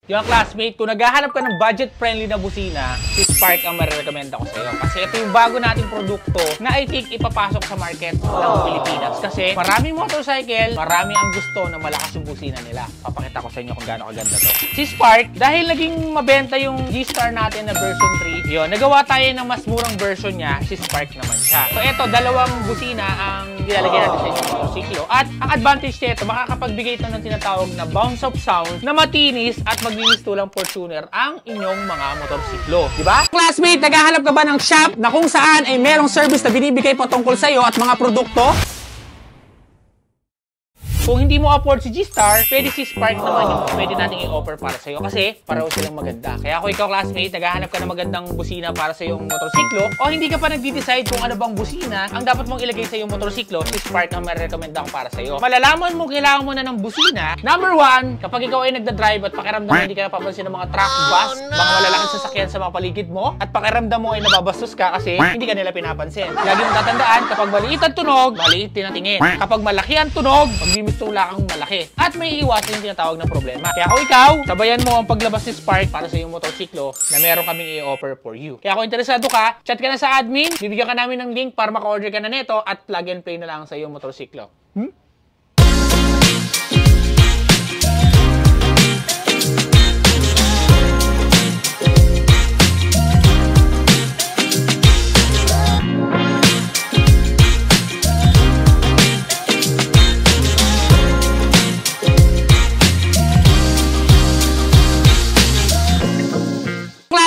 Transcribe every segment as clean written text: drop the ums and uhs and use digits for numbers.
Yung classmate, kung naghahanap ka ng budget-friendly na busina, si Spark ang marirekomenda ko sa'yo. Kasi ito yung bago nating produkto na I think ipapasok sa market ng Pilipinas. Kasi maraming motorcycle, marami ang gusto na malakas yung busina nila. Papakita ko sa inyo kung gaano kaganda to. Si Spark, dahil naging mabenta yung G-Star natin na version 3, yun, nagawa tayo ng mas murang version niya, si Spark naman siya. So ito, dalawang busina ang nilalagay natin sa inyong motorsiklo. At ang advantage nito, makakapagbigay ito ng tinatawag na bounce-off sound na matinis at maglilistulang Fortuner ang inyong mga motorsiklo. Diba? Classmate, naghahanap ka ba ng shop na kung saan ay merong service na binibigay patungkol sa'yo at mga produkto? Kung hindi mo afford si G-Star, pwede si Spark naman yung pwede natin i-offer para sa'yo kasi pareho silang maganda. Kaya kung ikaw, classmate, naghahanap ka ng magandang busina para sa iyong motorsiklo o hindi ka pa nagdi-decide kung ano bang busina ang dapat mong ilagay sa iyong motorsiklo, si Spark ang marirekomenda ko para sa'yo. Malalaman mo kailangan mo na ng busina. Number 1, kapag ikaw ay nagda-drive at pakiramdam mo hindi ka napapansin ng mga truck, bus, mga malalaking sasakyan sa mga paligid mo at pakiramdam mo ay nababastos ka kasi hindi ka nila pinapansin. Lagi mong tatandaan, kapag maliit ang tunog, maliit din ang tingin. Kapag malaki ang tunog, tula kang malaki. At may iwasan yung tinatawag na problema. Kaya kung ikaw, sabayan mo ang paglabas ni Spark para sa iyong motorsiklo na meron kaming i-offer for you. Kaya kung interesado ka, chat ka na sa admin, bibigyan ka namin ng link para maka-order ka na neto at plug and play na lang sa iyong motorsiklo.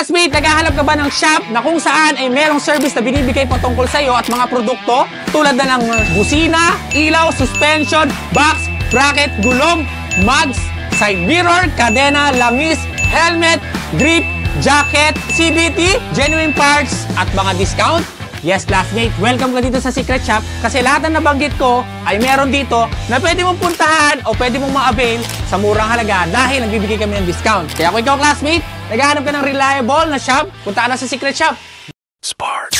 Classmate, naghahanap ka ba ng shop na kung saan ay merong service na binibigay patungkol sa iyo at mga produkto tulad na ng busina, ilaw, suspension, box, bracket, gulong, mugs, side mirror, kadena, langis, helmet, grip, jacket, CVT, genuine parts at mga discount? Yes, classmate, welcome ka dito sa Secret Shop kasi lahat na nabanggit ko ay meron dito na pwede mong puntahan o pwede mong ma-avail sa murang halaga dahil nagbibigay kami ng discount. Kaya kung ikaw, classmate, naghahanap ka ng reliable na shop, punta ka na sa Secret Shop. Spark.